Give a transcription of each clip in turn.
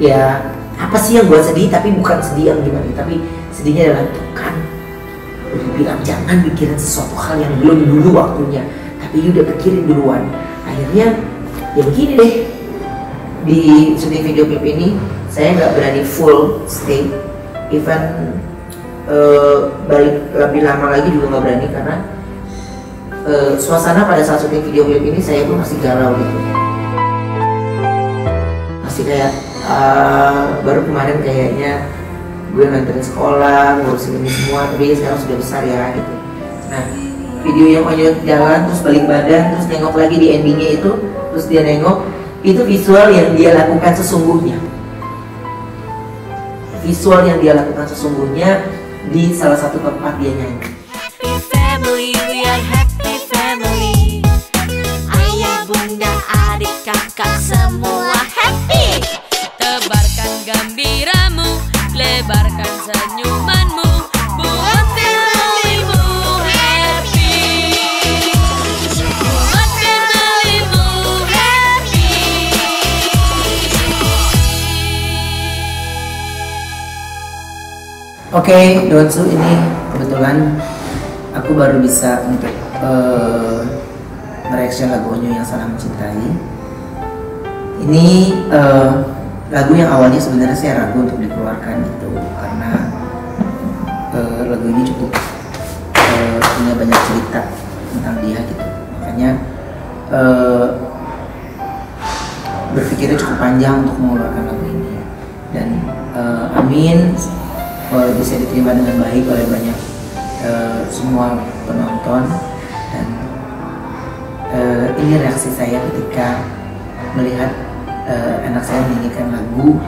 Ya apa sih yang buat sedih, tapi bukan sedih yang gimana, tapi sedihnya adalah tuh kan udah bilang jangan pikirin sesuatu hal yang belum dulu waktunya, tapi you udah pikirin duluan. Akhirnya ya begini deh, di syuting video klip ini saya nggak berani full stay, even balik lebih lama lagi juga nggak berani, karena suasana pada saat syuting video klip ini saya pun masih galau gitu, masih kayak baru kemarin kayaknya gue nganterin sekolah, ngurusin ini semua, tapi sekarang sudah besar ya gitu. Nah, video yang Onyo jalan terus balik badan terus nengok lagi di endingnya itu, terus dia nengok, itu visual yang dia lakukan sesungguhnya. Visual yang dia lakukan sesungguhnya di salah satu tempat dia nyanyi. Happy family, we are happy family. Ayah, bunda, adik, kakak semua happy. Tebarkan gembiramu, lebarkan senyumanmu, buat familymu happy. Buat familymu happy. Oke, Donsu, ini kebetulan aku baru bisa untuk mereaction lagu Onyo yang Salah Mencintai. Ini lagu yang awalnya sebenarnya saya ragu untuk dikeluarkan gitu, karena lagu ini cukup punya banyak cerita tentang dia gitu, makanya berpikirnya cukup panjang untuk mengeluarkan lagu ini, dan amin bisa diterima dengan baik oleh banyak semua penonton. Dan ini reaksi saya ketika melihat anak saya menyanyikan lagu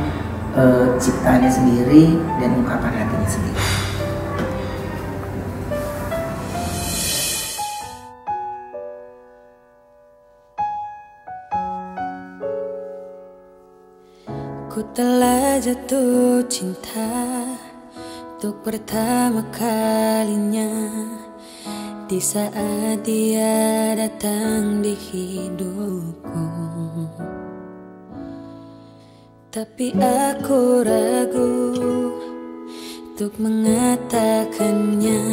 ciptaannya sendiri dan ungkapan hatinya sendiri. Ku telah jatuh cinta untuk pertama kalinya di saat dia datang di hidupku. Tapi aku ragu untuk mengatakannya,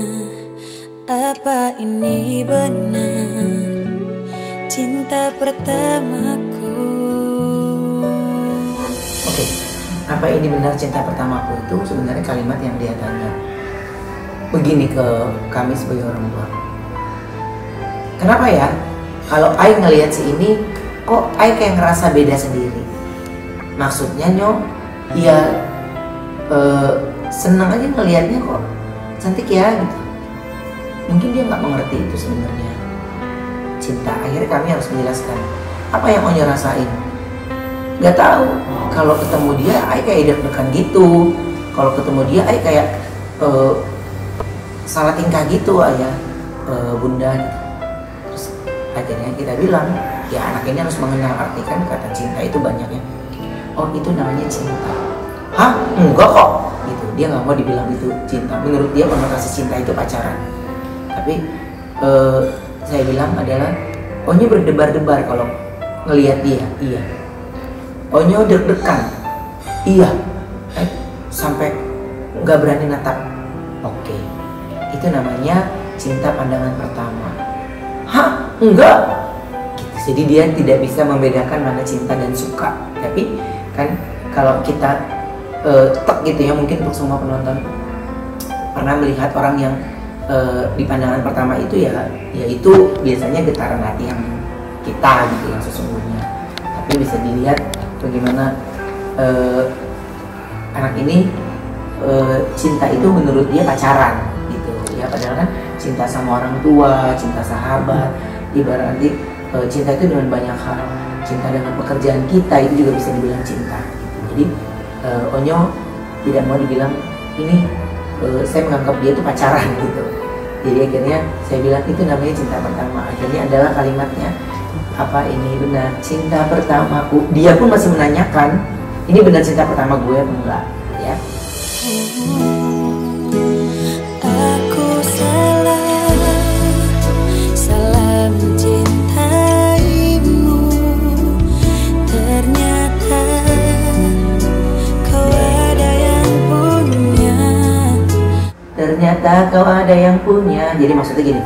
apa ini benar cinta pertamaku? Oke, apa ini benar cinta pertamaku itu sebenarnya kalimat yang dia tanya begini ke kami sebagai orang tua. Kenapa ya kalau Ai ngelihat si ini kok Ai kayak ngerasa beda sendiri? Maksudnya Nyo, ya seneng aja ngelihatnya kok cantik ya gitu. Mungkin dia nggak mengerti itu sebenarnya cinta. Akhirnya kami harus menjelaskan apa yang Onyo rasain. Nggak tahu, kalau ketemu dia Ai kayak deg-degan gitu, kalau ketemu dia Ai kayak salah tingkah gitu ayah, bunda gitu. Terus akhirnya kita bilang ya anak ini harus mengenal arti, kan kata cinta itu banyaknya. Oh itu namanya cinta. Hah? Enggak kok gitu. Dia nggak mau dibilang itu cinta. Menurut dia konotasi cinta itu pacaran. Tapi saya bilang adalah Onyo berdebar-debar kalau ngelihat dia. Iya. Onyo deg-degan. Iya. Sampai nggak berani natap. Oke. Itu namanya cinta pandangan pertama. Hah? Enggak. Gitu. Jadi dia tidak bisa membedakan mana cinta dan suka. Tapi kan kalau kita tek gitu ya, mungkin untuk semua penonton pernah melihat orang yang di pandangan pertama itu ya itu biasanya getaran hati yang kita gitu yang sesungguhnya. Tapi bisa dilihat bagaimana anak ini cinta itu menurut dia pacaran gitu ya, padahal kan cinta sama orang tua, cinta sahabat, ibarat nanti cinta itu dengan banyak hal. Cinta dengan pekerjaan kita itu juga bisa dibilang cinta gitu. Jadi Onyo tidak mau dibilang ini saya menganggap dia itu pacaran gitu. Jadi akhirnya saya bilang itu namanya cinta pertama. Akhirnya adalah kalimatnya, apa ini benar cinta pertamaku? Dia pun masih menanyakan ini benar cinta pertama gue apa enggak ya. Aku salah mencintaimu. Ternyata ternyata kau ada yang punya. Jadi maksudnya gini,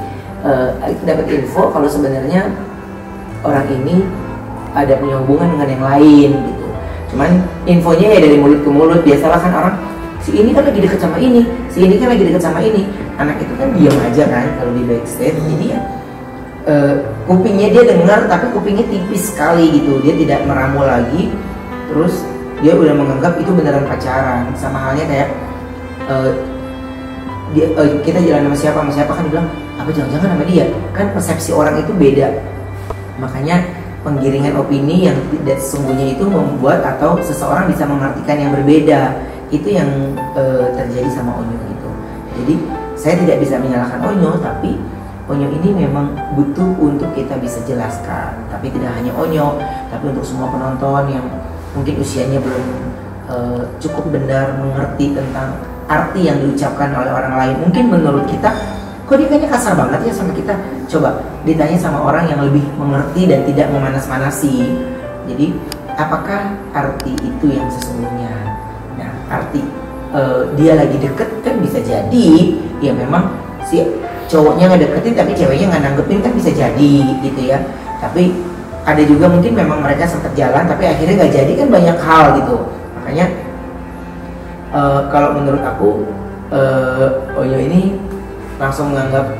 dapat info kalau sebenarnya orang ini ada punya hubungan dengan yang lain gitu. Cuman infonya ya dari mulut ke mulut. Biasalah kan orang, si ini kan lagi deket sama ini, si ini kan lagi deket sama ini. Anak itu kan diam aja kan kalau di backstage. Jadi ya kupingnya dia dengar tapi kupingnya tipis sekali gitu. Dia tidak meramu lagi. Terus dia udah menganggap itu beneran pacaran. Sama halnya kayak kita jalan sama siapa kan bilang apa jangan-jangan sama dia. Kan persepsi orang itu beda. Makanya penggiringan opini yang tidak sesungguhnya itu membuat atau seseorang bisa mengartikan yang berbeda. Itu yang terjadi sama Onyo itu. Jadi saya tidak bisa menyalahkan Onyo, tapi Onyo ini memang butuh untuk kita bisa jelaskan. Tapi tidak hanya Onyo, tapi untuk semua penonton yang mungkin usianya belum cukup benar mengerti tentang arti yang diucapkan oleh orang lain. Mungkin menurut kita, kok dia kayaknya kasar banget ya sama kita. Coba ditanya sama orang yang lebih mengerti dan tidak memanas-manasi. Jadi apakah arti itu yang sesungguhnya? Nah, arti dia lagi deket kan bisa jadi ya memang si cowoknya ngedeketin tapi ceweknya nggak nanggepin kan bisa jadi gitu ya. Tapi ada juga mungkin memang mereka sempat jalan tapi akhirnya nggak jadi, kan banyak hal gitu. Makanya kalau menurut aku Onyo ini langsung menganggap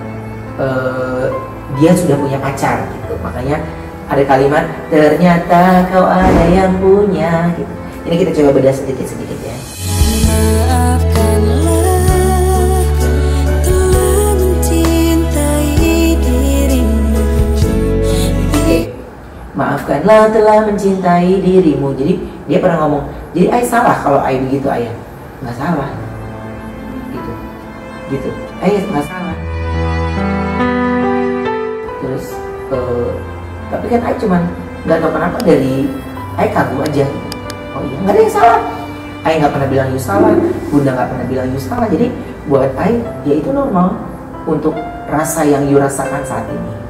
dia sudah punya pacar gitu. Makanya ada kalimat ternyata kau ada yang punya gitu. Ini kita coba bedah sedikit-sedikit ya. Maafkanlah telah mencintai dirimu. Jadi dia pernah ngomong, jadi Ai salah kalau Ai begitu ayah. Nggak salah gitu Ai nggak salah. Terus tapi kan Ai cuman nggak tahu kenapa dari Ai kagum aja. Oh iya, nggak ada yang salah. Ai nggak pernah bilang you salah, Bunda nggak pernah bilang you salah. Jadi buat Ai ya itu normal untuk rasa yang you rasakan saat ini.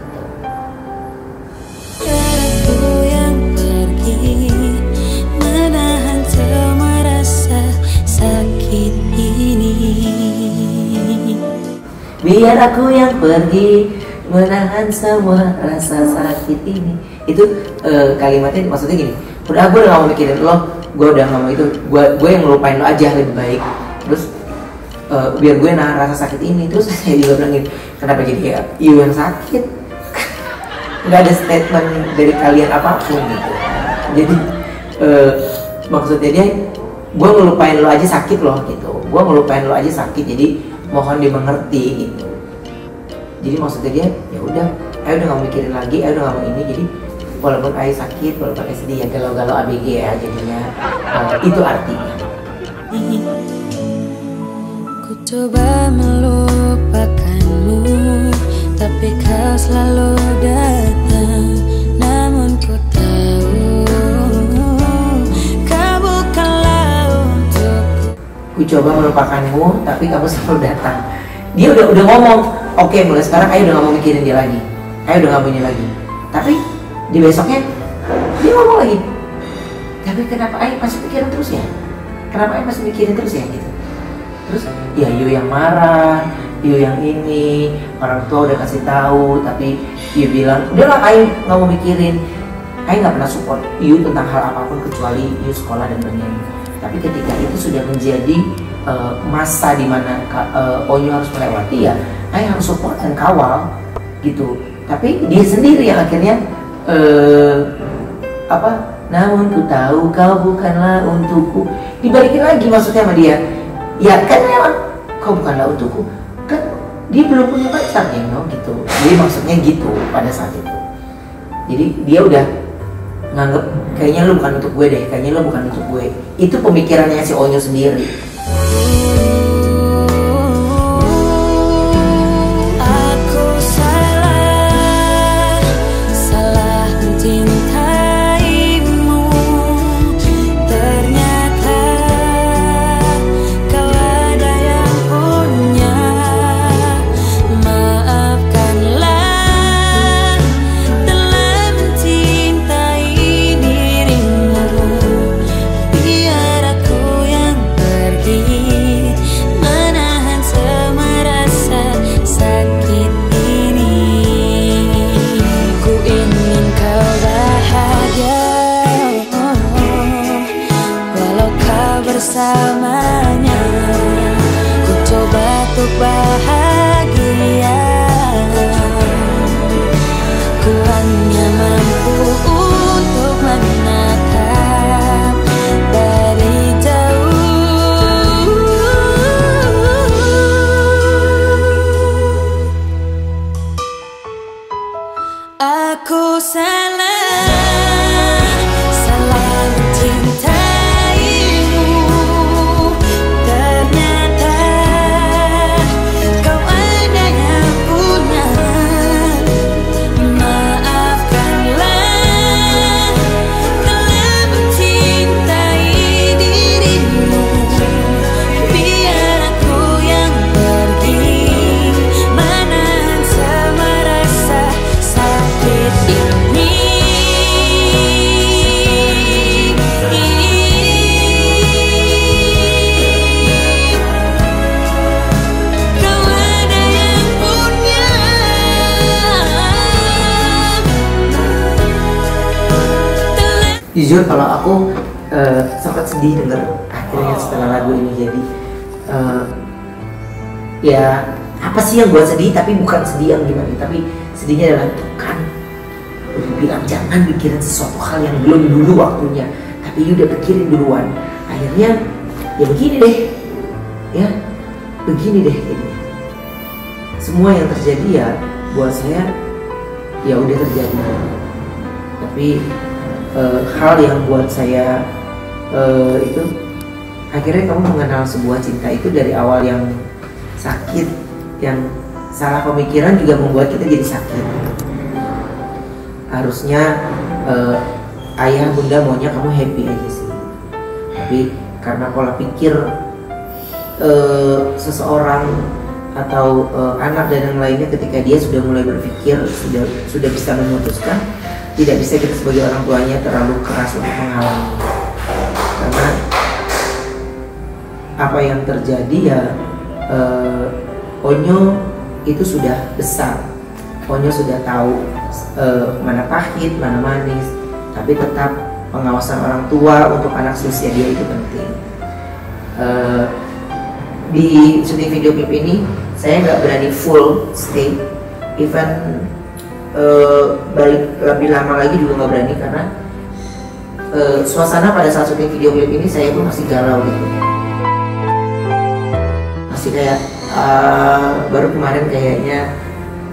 Biar aku yang pergi menahan semua rasa sakit ini. Itu kalimatnya maksudnya gini. Udah gue udah gak mau mikirin lo, gue udah gak mau itu. Gue yang ngelupain lo aja lebih baik. Terus biar gue nahan rasa sakit ini. Terus saya juga bilang gini, kenapa jadi ya you yang sakit? Gak ada statement dari kalian apapun gitu. Jadi maksudnya dia, gue ngelupain lo aja sakit loh gitu. Gue ngelupain lo aja sakit, jadi mohon dimengerti gitu. Jadi maksudnya dia ya udah, Ayo udah gak mikirin lagi, Ayo udah gak mau ini. Jadi walaupun Ayo sakit, walaupun Ayo sedih ya galau-galau ABG ya jadinya. Itu artinya. Ku coba melupakanmu, tapi kau selalu datang. Namun ku tahu kau bukanlah untukku. Ku coba melupakanmu, tapi kamu selalu datang. Dia udah ngomong, oke, mulai sekarang Ayo udah gak mau mikirin dia lagi, Ayo udah gak mau ini lagi. Tapi di besoknya dia ngomong lagi, tapi kenapa Ayo masih mikirin terus ya? Kenapa Ayo masih mikirin terus ya gitu? Terus ya Yu yang marah, Yu yang ini, orang tua udah kasih tahu, tapi Yu bilang udahlah Ayo nggak mau mikirin. Ayo nggak pernah support Yu tentang hal apapun kecuali Yu sekolah dan bernyanyi. Tapi ketika itu sudah menjadi masa dimana Onyo harus melewati, ya Ayo harus support dan kawal gitu. Tapi dia sendiri yang akhirnya namun ku tahu kau bukanlah untukku. Dibalikin lagi maksudnya sama dia. Ya kan memang kau bukanlah untukku. Kan dia belum punya pacar ya no gitu. Jadi maksudnya gitu pada saat itu. Jadi dia udah nganggep kayaknya lu bukan untuk gue deh, kayaknya lu bukan untuk gue. Itu pemikirannya si Onyo sendiri. bersamanya. Ku coba untuk bahagia, ku hanya mampu untuk menatap dari jauh. Aku salah mencintaimu. Ternyata kau ada yang punya. Maafkanlah telah mencintai dirimu. Biar aku yang pergi menahan semua rasa sakit ini. Kau ada yang punya. Jujur kalau aku sempat sedih denger akhirnya setelah lagu ini jadi ya apa sih yang buat sedih, tapi bukan sedih yang gimana, tapi sedihnya adalah kan udah bilang jangan pikirin sesuatu hal yang belum dulu waktunya, tapi you udah pikirin duluan. Akhirnya ya begini deh, ya begini deh jadinya. Semua yang terjadi ya buat saya ya udah terjadi, tapi hal yang buat saya itu akhirnya kamu mengenal sebuah cinta itu dari awal yang sakit, yang salah pemikiran juga membuat kita jadi sakit. Harusnya ayah bunda maunya kamu happy aja sih, tapi karena pola pikir seseorang atau anak dan yang lainnya ketika dia sudah mulai berpikir, sudah bisa memutuskan, tidak bisa kita sebagai orang tuanya terlalu keras untuk menghalangi, karena apa yang terjadi ya Onyo itu sudah besar, Onyo sudah tahu mana pahit, mana manis, tapi tetap pengawasan orang tua untuk anak seusia dia itu penting. Di syuting video klip ini saya nggak berani full stay, even balik lebih lama lagi juga nggak berani, karena suasana pada saat syuting video klip ini saya pun masih galau gitu, masih kayak baru kemarin kayaknya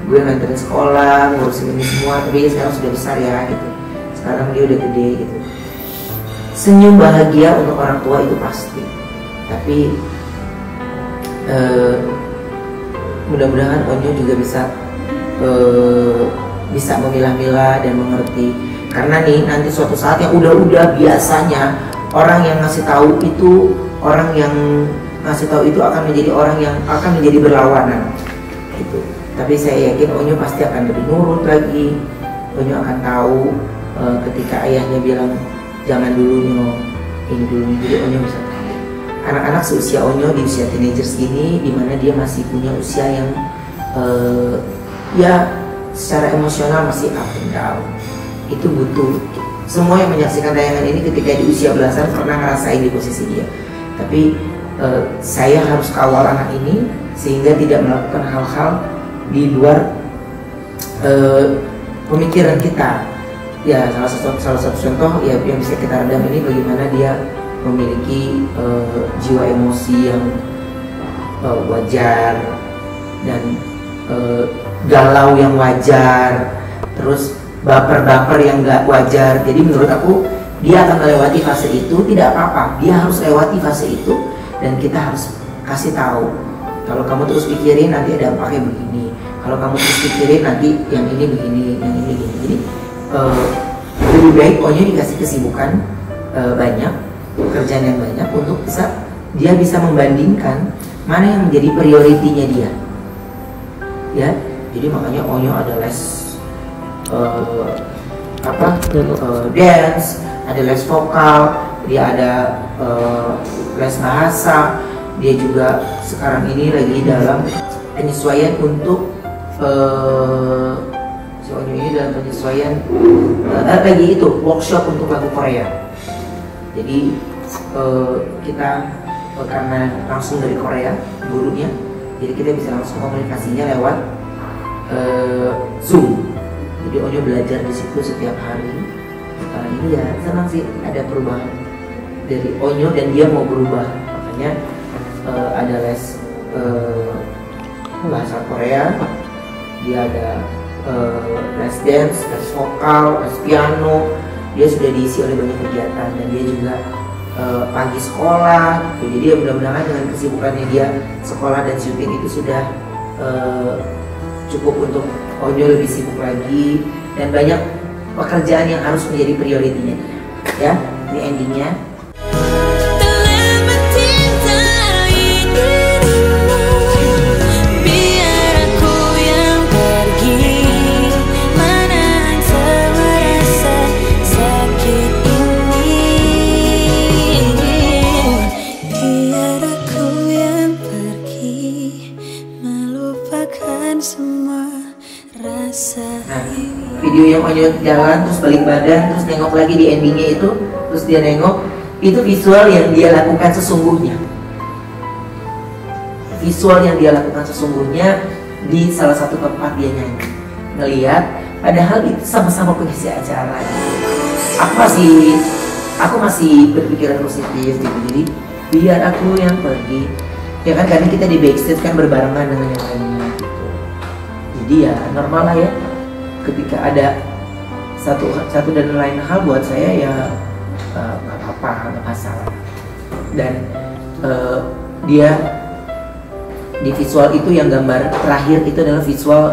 gue nganterin sekolah, ngurusin ini semua, tapi sekarang sudah besar ya gitu, sekarang dia udah gede gitu. Senyum bahagia untuk orang tua itu pasti, tapi mudah-mudahan Onyo juga bisa memilah-milah dan mengerti, karena nih nanti suatu saat yang udah biasanya orang yang ngasih tahu itu akan menjadi orang yang akan menjadi berlawanan gitu. Tapi saya yakin Onyo pasti akan lebih nurut lagi. Onyo akan tahu ketika ayahnya bilang jangan dulu Nyo, ini dulu, jadi Onyo bisa tahu. Anak-anak seusia Onyo di usia teenagers ini, dimana dia masih punya usia yang ya secara emosional masih up and down, itu butuh. Semua yang menyaksikan tayangan ini ketika di usia belasan pernah ngerasain di posisi dia. Tapi saya harus kawal anak ini sehingga tidak melakukan hal-hal di luar pemikiran kita. Ya salah satu contoh ya yang bisa kita redam ini bagaimana dia memiliki jiwa emosi yang wajar dan galau yang wajar, terus baper-baper yang gak wajar. Jadi menurut aku dia akan melewati fase itu, tidak apa-apa, dia harus lewati fase itu, dan kita harus kasih tahu kalau kamu terus pikirin nanti ada dampaknya begini, kalau kamu terus pikirin nanti yang ini begini, yang ini begini. Jadi lebih baik Onyo dikasih kesibukan banyak, pekerjaan yang banyak untuk dia bisa membandingkan mana yang menjadi prioritinya dia, ya. Jadi makanya Onyo ada les dance, ada les vokal, dia ada les bahasa, dia juga sekarang ini lagi dalam penyesuaian untuk lagi itu workshop untuk lagu Korea. Jadi kita karena langsung dari Korea gurunya, jadi kita bisa langsung komunikasinya lewat Zoom. Jadi Onyo belajar di situ setiap hari. Ini ya senang sih ada perubahan dari Onyo dan dia mau berubah, makanya ada les bahasa Korea, dia ada les dance, les vokal, les piano, dia sudah diisi oleh banyak kegiatan, dan dia juga pagi sekolah gitu. Jadi ya mudah-mudahan dengan kesibukannya dia sekolah dan syuting itu sudah cukup untuk Onyo lebih sibuk lagi, dan banyak pekerjaan yang harus menjadi prioritinya dia. Ya, ini endingnya. Telah mencintai dirimu, biar aku yang pergi, menahan semua rasa sakit ini. Biar aku yang pergi, melupakan semua rasa Nah, ini. video yang Onyo jalan terus balik badan terus nengok lagi di endingnya itu, terus dia nengok, itu visual yang dia lakukan sesungguhnya. Visual yang dia lakukan sesungguhnya di salah satu tempat dia nyanyi. Ngelihat, padahal itu sama-sama pengisi acara. Aku masih berpikiran positif gitu. Jadi biar aku yang pergi, ya kan, karena kita di backstage kan berbarengan dengan yang lainnya gitu. Jadi ya normal lah ya, ketika ada satu dan lain hal buat saya ya nggak apa-apa, nggak masalah. Dan dia di visual itu yang gambar terakhir itu adalah visual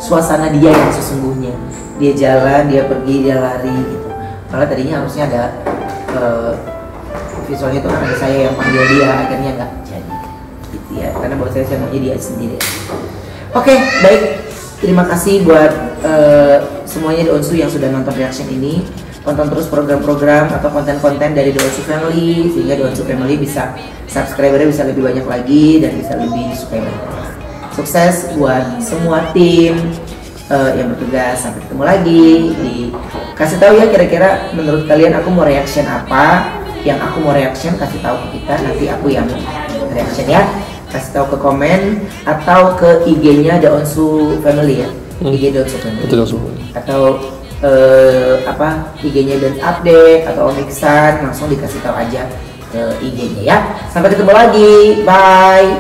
suasana dia yang sesungguhnya. Dia jalan, dia pergi, dia lari gitu. Malah tadinya harusnya ada visualnya itu kan ada saya yang panggil dia, akhirnya nggak jadi gitu ya, karena buat saya maunya dia sendiri. Oke, baik. Terima kasih buat semuanya The Onsu yang sudah nonton reaction ini. Tonton terus program-program atau konten-konten dari The Onsu Family, sehingga The Onsu Family bisa subscribernya bisa lebih banyak lagi dan bisa lebih disukai banyak orang. Sukses buat semua tim yang bertugas. Sampai ketemu lagi. Kasih tahu ya kira-kira menurut kalian aku mau reaction apa. Yang aku mau reaction kasih tahu ke kita, nanti aku yang reaction ya. Kasih tahu ke komen atau ke IG-nya The Onsu Family ya. IG The Onsu Family. Atau IG-nya Dance Update atau Omiksan, langsung dikasih tahu aja ke IG-nya ya. Sampai ketemu lagi. Bye.